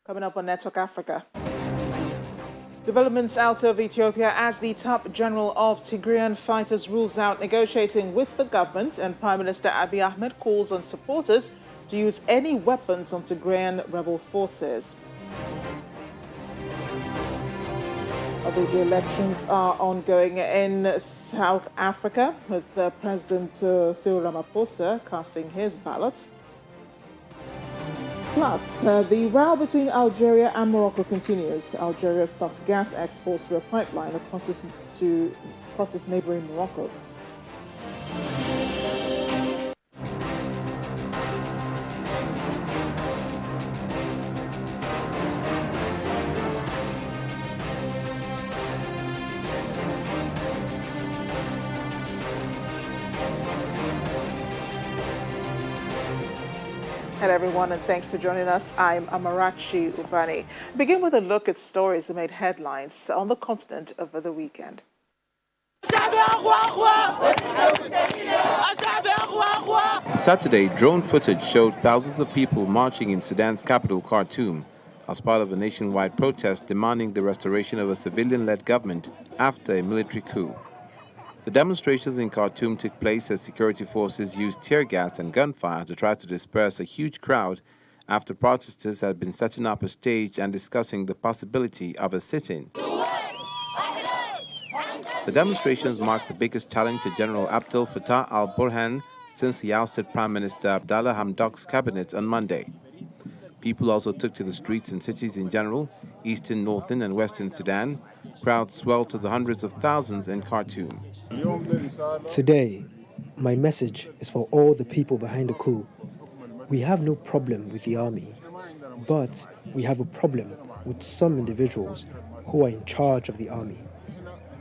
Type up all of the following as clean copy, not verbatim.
Coming up on Network Africa. Developments out of Ethiopia as the top general of Tigrayan fighters rules out negotiating with the government, and Prime Minister Abiy Ahmed calls on supporters to use any weapons on Tigrayan rebel forces. The elections are ongoing in South Africa, with President Cyril Ramaphosa casting his ballot. Plus, the row between Algeria and Morocco continues. Algeria stops gas exports through a pipeline across neighboring Morocco. Hello everyone, and thanks for joining us. I'm Amarachi Ubani. Begin with a look at stories that made headlines on the continent over the weekend. Saturday, drone footage showed thousands of people marching in Sudan's capital, Khartoum, as part of a nationwide protest demanding the restoration of a civilian-led government after a military coup. The demonstrations in Khartoum took place as security forces used tear gas and gunfire to try to disperse a huge crowd after protesters had been setting up a stage and discussing the possibility of a sit-in. The demonstrations marked the biggest challenge to General Abdel Fattah al-Burhan since he ousted Prime Minister Abdallah Hamdok's cabinet on Monday. People also took to the streets in cities in general, eastern, northern, and western Sudan. Crowds swelled to the hundreds of thousands in Khartoum. Today, my message is for all the people behind the coup. We have no problem with the army, but we have a problem with some individuals who are in charge of the army.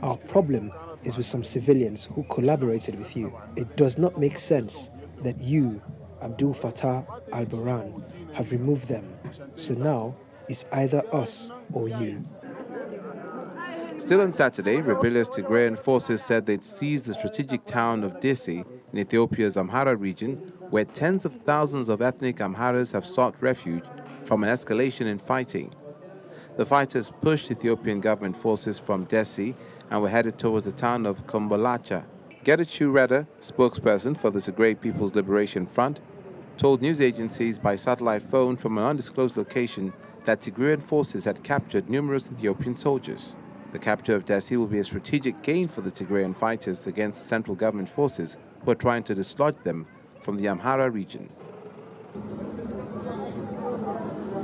Our problem is with some civilians who collaborated with you. It does not make sense that you, Abdel Fattah al-Burhan, have removed them. So now it's either us or you. Still on Saturday, rebellious Tigrayan forces said they'd seized the strategic town of Dessie in Ethiopia's Amhara region, where tens of thousands of ethnic Amharas have sought refuge from an escalation in fighting. The fighters pushed Ethiopian government forces from Dessie and were headed towards the town of Kombolacha. Getachew Reda, spokesperson for the Tigray People's Liberation Front, told news agencies by satellite phone from an undisclosed location that Tigrayan forces had captured numerous Ethiopian soldiers. The capture of Dessie will be a strategic gain for the Tigrayan fighters against central government forces who are trying to dislodge them from the Amhara region.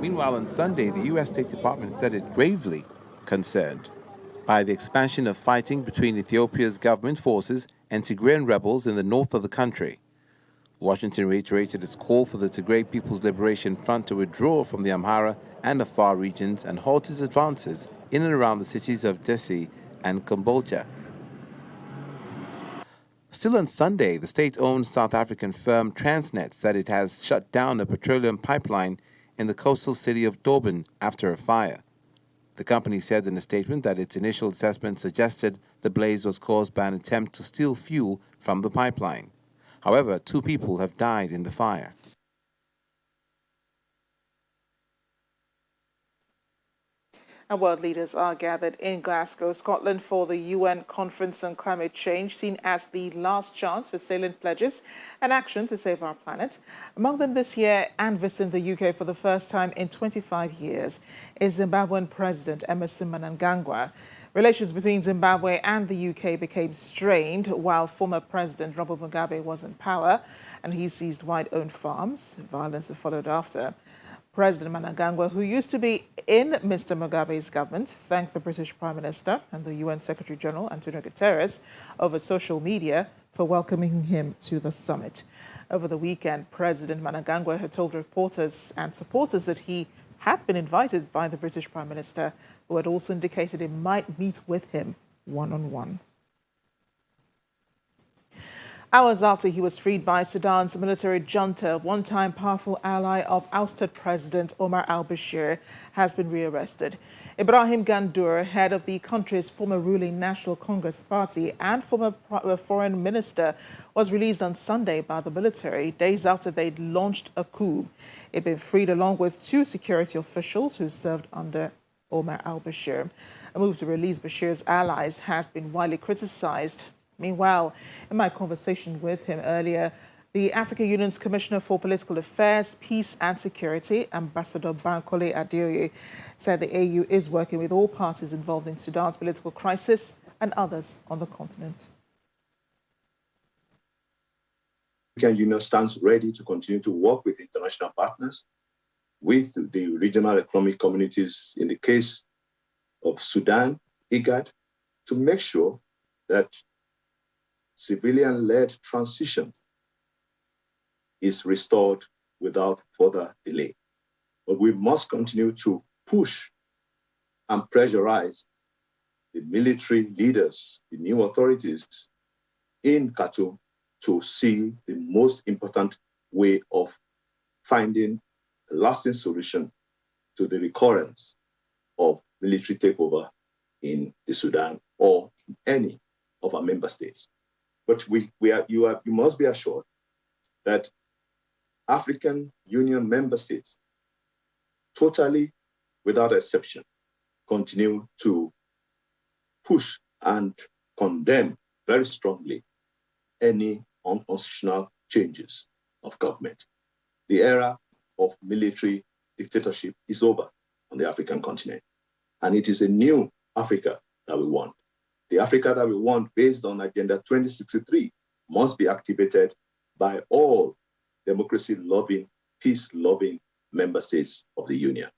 Meanwhile, on Sunday, the U.S. State Department said it gravely concerned by the expansion of fighting between Ethiopia's government forces and Tigrayan rebels in the north of the country. Washington reiterated its call for the Tigray People's Liberation Front to withdraw from the Amhara and Afar regions and halt its advances in and around the cities of Dessie and Kombolcha. Still on Sunday, the state-owned South African firm Transnet said it has shut down a petroleum pipeline in the coastal city of Durban after a fire. The company said in a statement that its initial assessment suggested the blaze was caused by an attempt to steal fuel from the pipeline. However, 2 people have died in the fire. And world leaders are gathered in Glasgow, Scotland for the UN Conference on Climate Change, seen as the last chance for salient pledges and action to save our planet. Among them this year and visiting the UK for the first time in 25 years is Zimbabwean President Emmerson Mnangagwa. Relations between Zimbabwe and the UK became strained while former President Robert Mugabe was in power, and he seized white-owned farms. Violence followed after. President Mnangagwa, who used to be in Mr. Mugabe's government, thanked the British Prime Minister and the UN Secretary-General, Antonio Guterres, over social media for welcoming him to the summit. Over the weekend, President Mnangagwa had told reporters and supporters that he had been invited by the British Prime Minister, who had also indicated he might meet with him one-on-one. Hours after he was freed by Sudan's military junta, one-time powerful ally of ousted President Omar al-Bashir has been rearrested. Ibrahim Gandour, head of the country's former ruling National Congress Party and former foreign minister, was released on Sunday by the military, days after they'd launched a coup. He'd been freed along with two security officials who served under Omar al-Bashir. A move to release Bashir's allies has been widely criticized. Meanwhile, in my conversation with him earlier, the African Union's Commissioner for Political Affairs, Peace and Security, Ambassador Bankole Adeoye, said the AU is working with all parties involved in Sudan's political crisis and others on the continent. The African Union stands ready to continue to work with international partners, with the regional economic communities in the case of Sudan, IGAD, to make sure that civilian-led transition is restored without further delay. But we must continue to push and pressurize the military leaders, the new authorities in Khartoum to see the most important way of finding a lasting solution to the recurrence of military takeover in the Sudan or in any of our member states. But you must be assured that African Union member states, totally without exception, continue to push and condemn very strongly any unconstitutional changes of government. The era of military dictatorship is over on the African continent, and it is a new Africa that we want. The Africa that we want based on Agenda 2063 must be activated by all democracy-loving, peace-loving member states of the Union.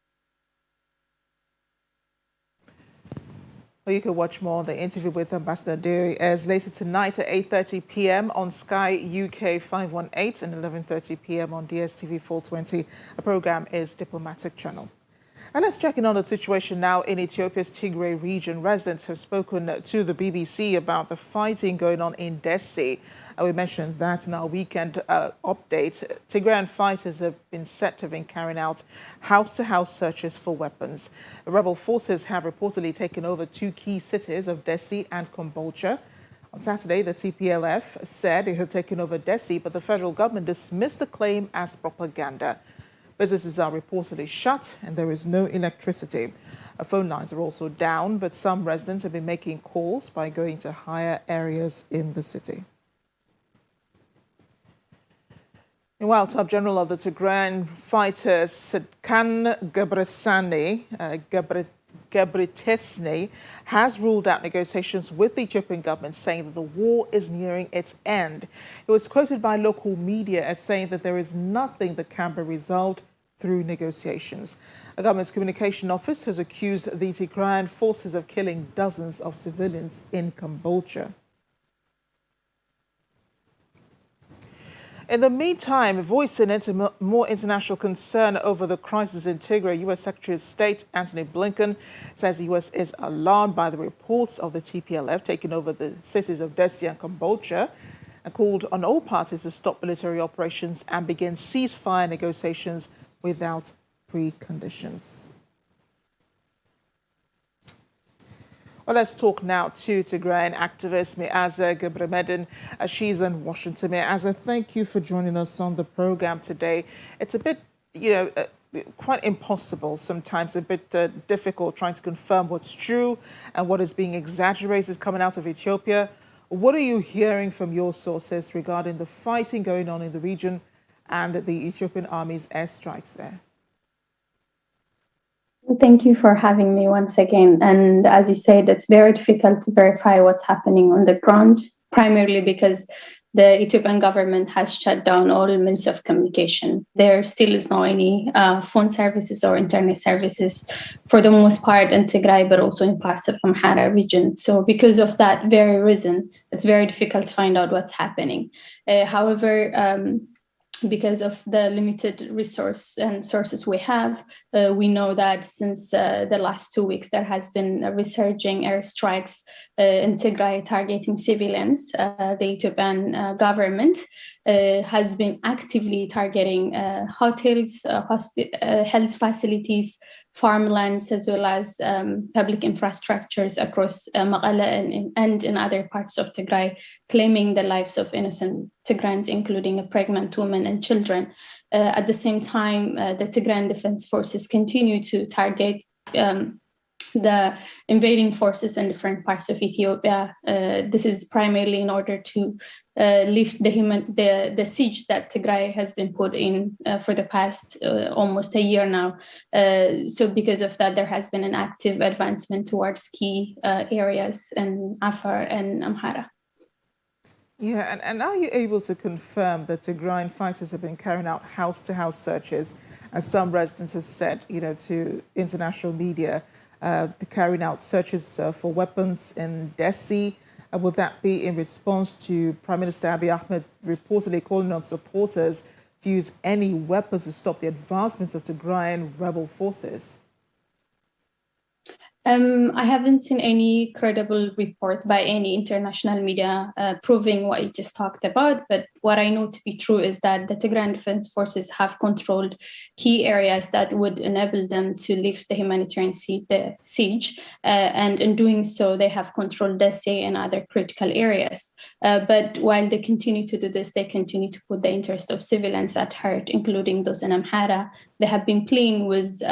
Well, you can watch more of the interview with Ambassador Adeoye as later tonight at 8:30 p.m. on Sky UK 518 and 11:30 p.m. on DSTV 420. The program is Diplomatic Channel. And let's check in on the situation now in Ethiopia's Tigray region. Residents have spoken to the BBC about the fighting going on in Dessie. We mentioned that in our weekend update. Tigrayan fighters have been said to have been carrying out house-to-house searches for weapons. The rebel forces have reportedly taken over two key cities of Dessie and Kombolcha. On Saturday, the TPLF said it had taken over Dessie, but the federal government dismissed the claim as propaganda. Businesses are reportedly shut and there is no electricity. Phone lines are also down, but some residents have been making calls by going to higher areas in the city. Meanwhile, top general of the Tigrayan fighters, Sedkan Gebretesne, has ruled out negotiations with the Ethiopian government, saying that the war is nearing its end. He was quoted by local media as saying that there is nothing that can be resolved through negotiations. A government's communication office has accused the Tigrayan forces of killing dozens of civilians in Kombolcha. In the meantime, voicing more international concern over the crisis in Tigray, U.S. Secretary of State Antony Blinken says the U.S. is alarmed by the reports of the TPLF taking over the cities of Dessie and Kombolcha, and called on all parties to stop military operations and begin ceasefire negotiations without preconditions. Well, let's talk now to Tigrayan activist Meaza Gebremedin. She's in Washington. Meaza, thank you for joining us on the program today. It's a bit, quite impossible sometimes, a bit difficult trying to confirm what's true and what is being exaggerated coming out of Ethiopia. What are you hearing from your sources regarding the fighting going on in the region and the Ethiopian army's airstrikes there? Thank you for having me once again. And as you said, it's very difficult to verify what's happening on the ground, primarily because the Ethiopian government has shut down all means of communication. There still is no any phone services or internet services for the most part in Tigray, but also in parts of Amhara region. So because of that very reason, it's very difficult to find out what's happening. However, because of the limited resource and sources we have. We know that since the last 2 weeks, there has been a resurging airstrikes in Tigray targeting civilians. The Ethiopian government has been actively targeting hotels, health facilities, farmlands, as well as public infrastructures across Mekelle and in other parts of Tigray, claiming the lives of innocent Tigrayans, including a pregnant woman and children. At the same time, the Tigrayan Defense Forces continue to target the invading forces in different parts of Ethiopia. This is primarily in order to lift the siege that Tigray has been put in for the past almost a year now. So because of that, there has been an active advancement towards key areas in Afar and Amhara. Yeah, and are you able to confirm that Tigrayan fighters have been carrying out house-to-house searches, as some residents have said, to international media, carrying out searches for weapons in Dessie? Would that be in response to Prime Minister Abiy Ahmed reportedly calling on supporters to use any weapons to stop the advancement of Tigrayan rebel forces? I haven't seen any credible report by any international media proving what you just talked about, but what I know to be true is that the Tigrayan Defense Forces have controlled key areas that would enable them to lift the humanitarian siege, and in doing so, they have controlled Dessie and other critical areas. But while they continue to do this, they continue to put the interest of civilians at heart, including those in Amhara. They have been pleading with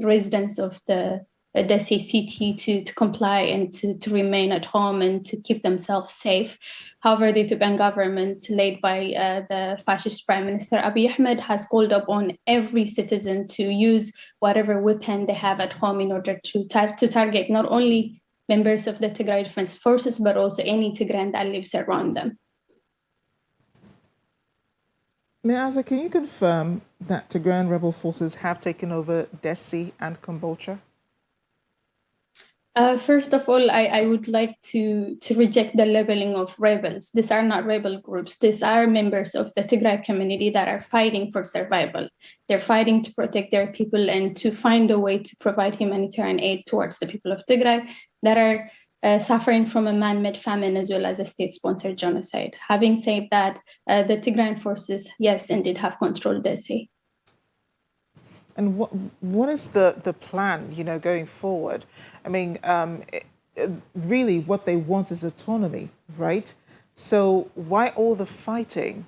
residents of the Dessie city to comply and to remain at home and to keep themselves safe. However, the Ethiopian government, led by the fascist Prime Minister Abiy Ahmed, has called upon every citizen to use whatever weapon they have at home in order to target not only members of the Tigray Defense Forces, but also any Tigrayan that lives around them. Meaza, can you confirm that Tigrayan rebel forces have taken over Dessie and Kombolcha? First of all, I would like to reject the labeling of rebels. These are not rebel groups. These are members of the Tigray community that are fighting for survival. They're fighting to protect their people and to find a way to provide humanitarian aid towards the people of Tigray that are suffering from a man-made famine as well as a state-sponsored genocide. Having said that, the Tigrayan forces, yes, indeed, have controlled Dessie. And what is the plan, going forward? I mean, really what they want is autonomy, right? So why all the fighting?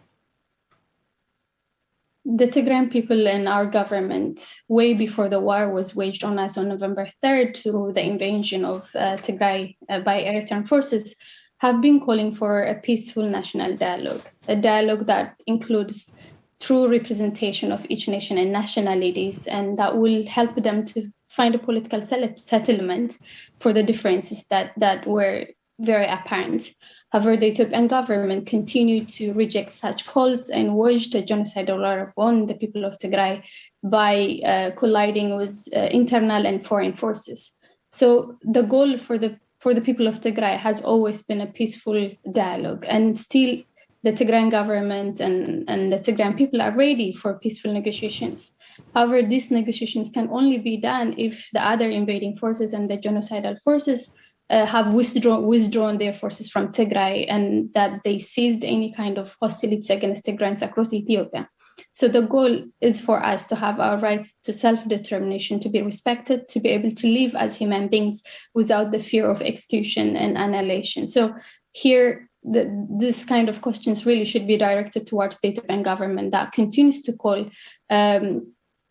The Tigrayan people and our government, way before the war was waged on us on November 3rd through the invasion of Tigray by Eritrean forces, have been calling for a peaceful national dialogue, a dialogue that includes true representation of each nation and nationalities, and that will help them to find a political settlement for the differences that were very apparent. However, the Ethiopian government continued to reject such calls and waged a genocidal war upon the people of Tigray by colliding with internal and foreign forces. So the goal for the people of Tigray has always been a peaceful dialogue, and still the Tigrayan government and the Tigrayan people are ready for peaceful negotiations. However, these negotiations can only be done if the other invading forces and the genocidal forces have withdrawn their forces from Tigray, and that they ceased any kind of hostilities against Tigrayans across Ethiopia. So the goal is for us to have our rights to self-determination to be respected, to be able to live as human beings without the fear of execution and annihilation. So here, this kind of questions really should be directed towards the Ethiopian government that continues to call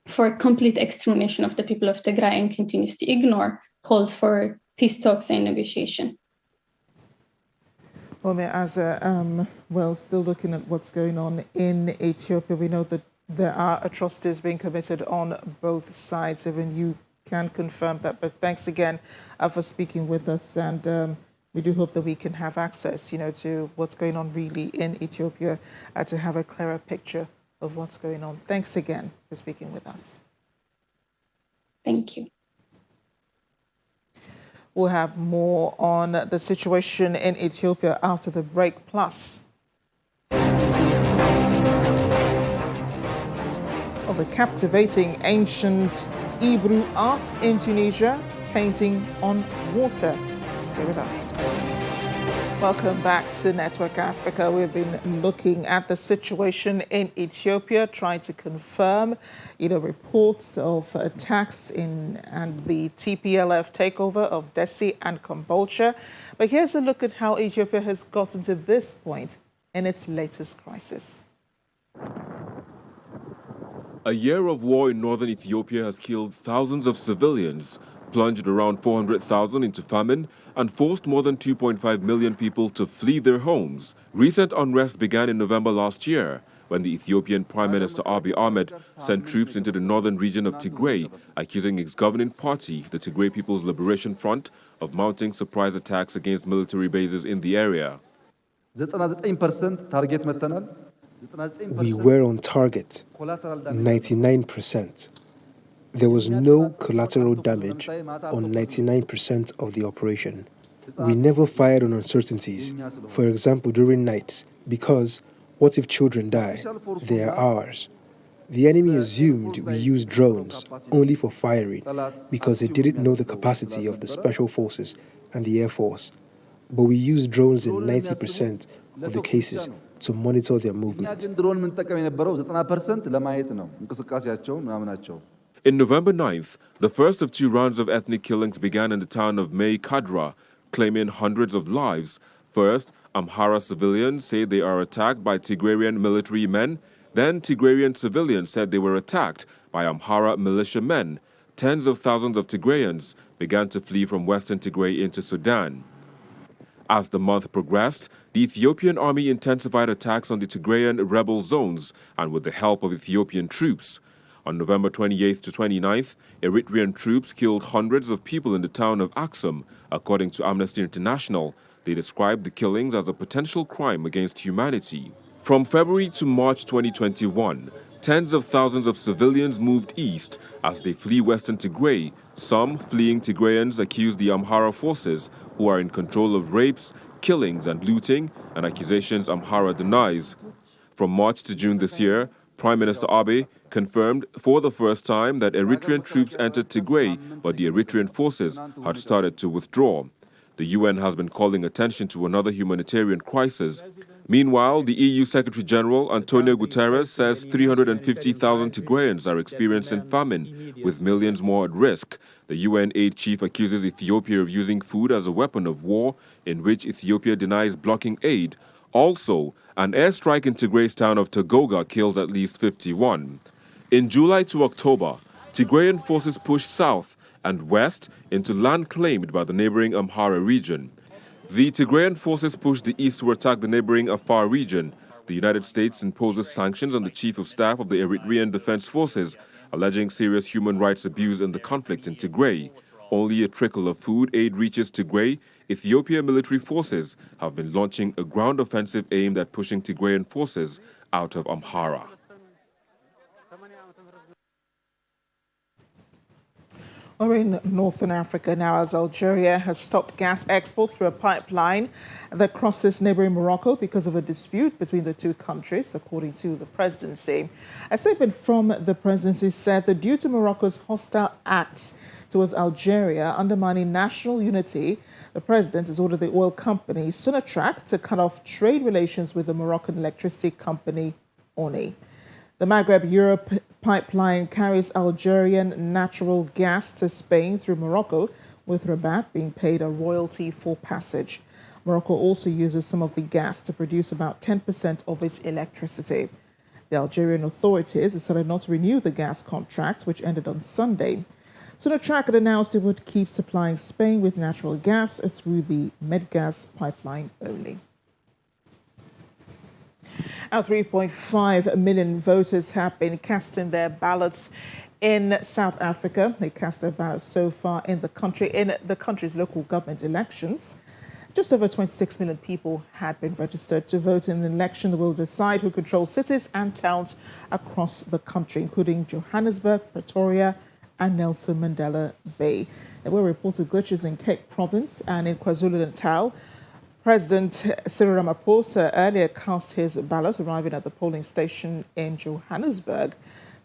for complete extermination of the people of Tigray and continues to ignore calls for peace talks and negotiation. Well, Meaza, still looking at what's going on in Ethiopia, we know that there are atrocities being committed on both sides. Even you can confirm that. But thanks again for speaking with us, and we do hope that we can have access, to what's going on really in Ethiopia, to have a clearer picture of what's going on. Thanks again for speaking with us. Thank you. We'll have more on the situation in Ethiopia after the break. Plus, the captivating ancient Ebru art in Tunisia, painting on water. Stay with us. Welcome back to Network Africa. We've been looking at the situation in Ethiopia, trying to confirm, reports of attacks and the TPLF takeover of Dessie and Kombolcha. But here's a look at how Ethiopia has gotten to this point in its latest crisis. A year of war in northern Ethiopia has killed thousands of civilians, plunged around 400,000 into famine, and forced more than 2.5 million people to flee their homes. Recent unrest began in November last year, when the Ethiopian Prime Minister Abiy Ahmed sent troops into the northern region of Tigray, accusing its governing party, the Tigray People's Liberation Front, of mounting surprise attacks against military bases in the area. 99% target መተናል። We were on target, 99%. There was no collateral damage on 99% of the operation. We never fired on uncertainties, for example during nights, because what if children die? They are ours. The enemy assumed we used drones only for firing because they didn't know the capacity of the Special Forces and the Air Force. But we used drones in 90% of the cases to monitor their movement. In November 9th, the first of 2 rounds of ethnic killings began in the town of May Kadra, claiming hundreds of lives. First, Amhara civilians say they are attacked by Tigrayan military men. Then Tigrayan civilians said they were attacked by Amhara militiamen. Tens of thousands of Tigrayans began to flee from western Tigray into Sudan. As the month progressed, the Ethiopian army intensified attacks on the Tigrayan rebel zones and with the help of Ethiopian troops. On November 28th to 29th, Eritrean troops killed hundreds of people in the town of Aksum, according to Amnesty International. They described the killings as a potential crime against humanity. From February to March 2021, tens of thousands of civilians moved east as they flee western Tigray. Some fleeing Tigrayans accused the Amhara forces, who are in control, of rapes, killings and looting, and accusations Amhara denies. From March to June this year, Prime Minister Abiy confirmed for the first time that Eritrean troops entered Tigray, but the Eritrean forces had started to withdraw. The UN has been calling attention to another humanitarian crisis. Meanwhile, the EU Secretary-General Antonio Guterres says 350,000 Tigrayans are experiencing famine, with millions more at risk. The UN aid chief accuses Ethiopia of using food as a weapon of war, in which Ethiopia denies blocking aid. Also, an airstrike in Tigray's town of Togoga kills at least 51. In July to October, Tigrayan forces pushed south and west into land claimed by the neighboring Amhara region. The Tigrayan forces pushed the east to attack the neighboring Afar region. The United States imposes sanctions on the chief of staff of the Eritrean Defense Forces, alleging serious human rights abuse in the conflict in Tigray. Only a trickle of food aid reaches Tigray. Ethiopia military forces have been launching a ground offensive aimed at pushing Tigrayan forces out of Amhara. We're in Northern Africa now, as Algeria has stopped gas exports through a pipeline that crosses neighboring Morocco because of a dispute between the two countries, according to the presidency. A statement from the presidency said that due to Morocco's hostile acts towards Algeria undermining national unity, the president has ordered the oil company Sonatrach to cut off trade relations with the Moroccan electricity company Oni. The Maghreb-Europe pipeline carries Algerian natural gas to Spain through Morocco, with Rabat being paid a royalty for passage. Morocco also uses some of the gas to produce about 10% of its electricity. The Algerian authorities decided not to renew the gas contract, which ended on Sunday. Sonatrach had announced it would keep supplying Spain with natural gas through the Medgas pipeline only. Now, 3.5 million voters have been casting their ballots in South Africa. They cast their ballots so far in the country's local government elections. Just over 26 million people had been registered to vote in an election that will decide who controls cities and towns across the country, including Johannesburg, Pretoria, and Nelson Mandela Bay. There were reported glitches in Cape Province and in KwaZulu-Natal. President Cyril Ramaphosa earlier cast his ballot, arriving at the polling station in Johannesburg.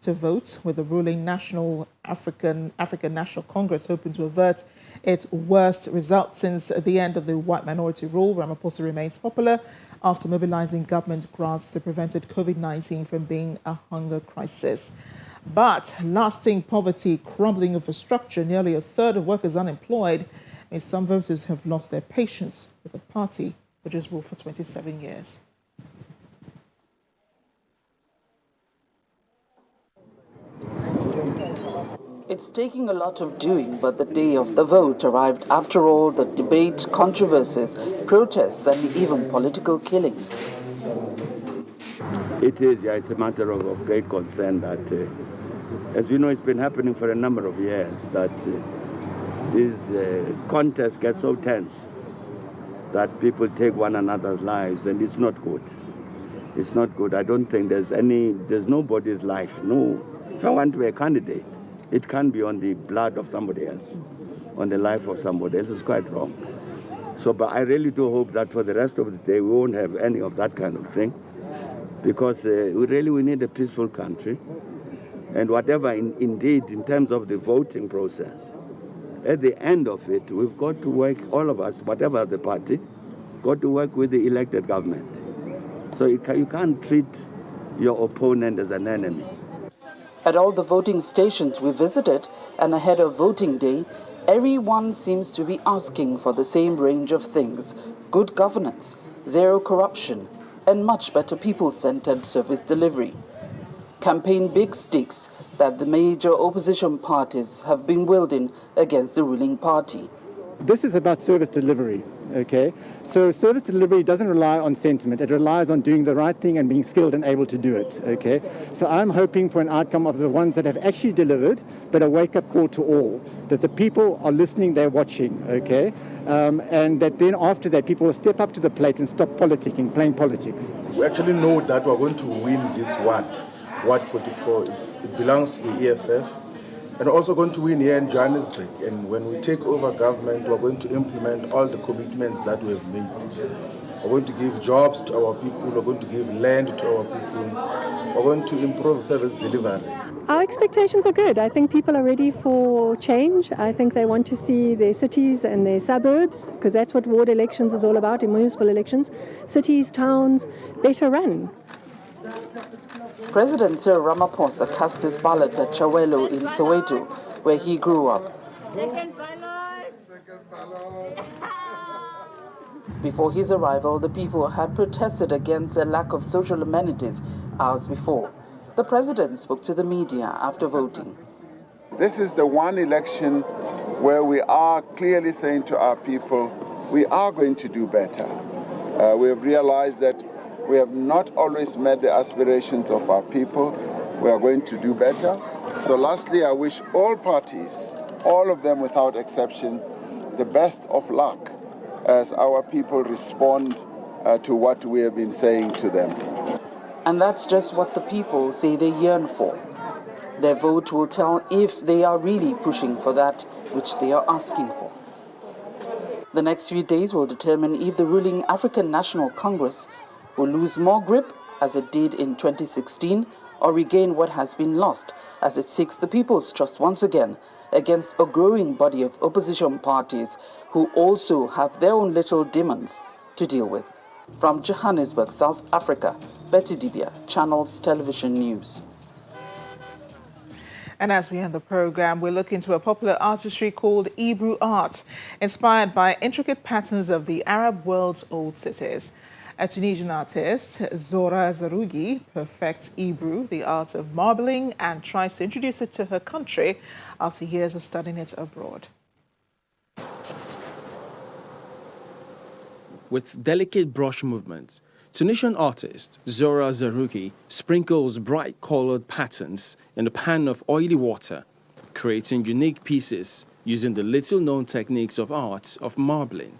to vote, with the ruling African National Congress hoping to avert its worst result since the end of the white minority rule. Ramaphosa remains popular after mobilizing government grants to prevent COVID-19 from being a hunger crisis. But lasting poverty, crumbling infrastructure, nearly a third of workers unemployed, means some voters have lost their patience with the party which has ruled for 27 years. It's taking a lot of doing, but the day of the vote arrived after all the debate, controversies, protests, and even political killings. It is, yeah, it's a matter of great concern that, as you know, it's been happening for a number of years, that these contests get so tense that people take one another's lives, and it's not good. It's not good. I don't think there's nobody's life. No, if I want to be a candidate, it can't be on the blood of somebody else, on the life of somebody else. It's quite wrong. So, but I really do hope that for the rest of the day, we won't have any of that kind of thing, because we need a peaceful country. And whatever, indeed, in terms of the voting process, at the end of it, we've got to work, all of us, whatever the party, got to work with the elected government. So you can't treat your opponent as an enemy. At all the voting stations we visited, and ahead of voting day, everyone seems to be asking for the same range of things: good governance, zero corruption, and much better people-centered service delivery. Campaign big sticks that the major opposition parties have been wielding against the ruling party. This is about service delivery, okay? So service delivery doesn't rely on sentiment. It relies on doing the right thing and being skilled and able to do it, okay? So I'm hoping for an outcome of the ones that have actually delivered, but a wake-up call to all, that the people are listening, they're watching, okay? And that then after that, people will step up to the plate and stop politicking, playing politics. We actually know that we're going to win this ward. Ward 44, it belongs to the EFF, and we're also going to win here in Johannesburg. And when we take over government, we're going to implement all the commitments that we have made. We're going to give jobs to our people, we're going to give land to our people, we're going to improve service delivery. Our expectations are good. I think people are ready for change. I think they want to see their cities and their suburbs, because that's what ward elections is all about, in municipal elections, cities, towns, better run. President Cyril Ramaphosa cast his ballot at Chawelo in Soweto, where he grew up. Before his arrival, the people had protested against a lack of social amenities hours before. The president spoke to the media after voting. This is the one election where we are clearly saying to our people, we are going to do better. We have realized that we have not always met the aspirations of our people. We are going to do better. So lastly, I wish all parties, all of them without exception, the best of luck as our people respond to what we have been saying to them. And that's just what the people say they yearn for. Their vote will tell if they are really pushing for that which they are asking for. The next few days will determine if the ruling African National Congress will lose more grip, as it did in 2016, or regain what has been lost, as it seeks the people's trust once again against a growing body of opposition parties who also have their own little demons to deal with. From Johannesburg, South Africa, Betty Dibia, Channels Television News. And as we end the program, we look into a popular artistry called Ebru art, inspired by intricate patterns of the Arab world's old cities. A Tunisian artist, Zora Zarougi, perfects Ebru, the art of marbling, and tries to introduce it to her country after years of studying it abroad. With delicate brush movements, Tunisian artist Zora Zarougi sprinkles bright-colored patterns in a pan of oily water, creating unique pieces using the little-known techniques of art of marbling.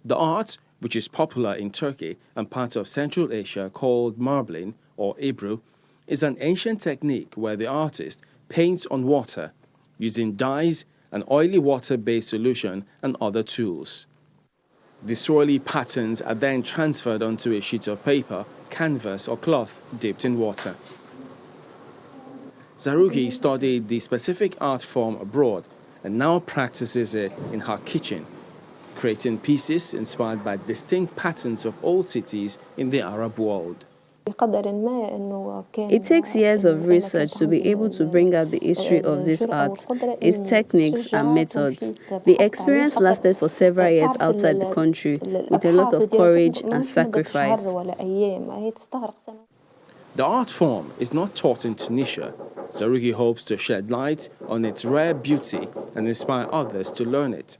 The art, which is popular in Turkey and parts of Central Asia called marbling or Ebru, is an ancient technique where the artist paints on water using dyes, an oily water-based solution, and other tools. The swirly patterns are then transferred onto a sheet of paper, canvas, or cloth dipped in water. Zaruki studied the specific art form abroad and now practices it in her kitchen, creating pieces inspired by distinct patterns of old cities in the Arab world. It takes years of research to be able to bring out the history of this art, its techniques and methods. The experience lasted for several years outside the country, with a lot of courage and sacrifice. The art form is not taught in Tunisia. Zaruki hopes to shed light on its rare beauty and inspire others to learn it.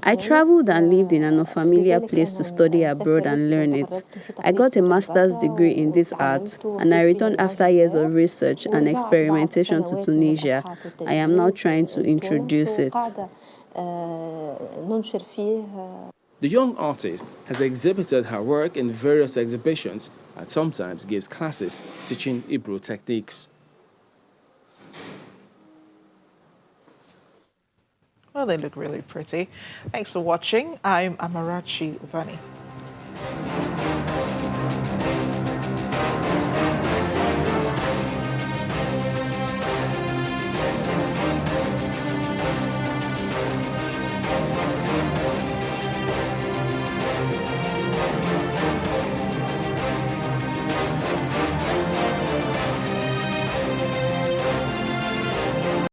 I traveled and lived in an unfamiliar place to study abroad and learn it. I got a master's degree in this art, and I returned after years of research and experimentation to Tunisia. I am now trying to introduce it. The young artist has exhibited her work in various exhibitions and sometimes gives classes teaching Ebru techniques. Well, they look really pretty. Thanks for watching. I'm Amarachi Ubani.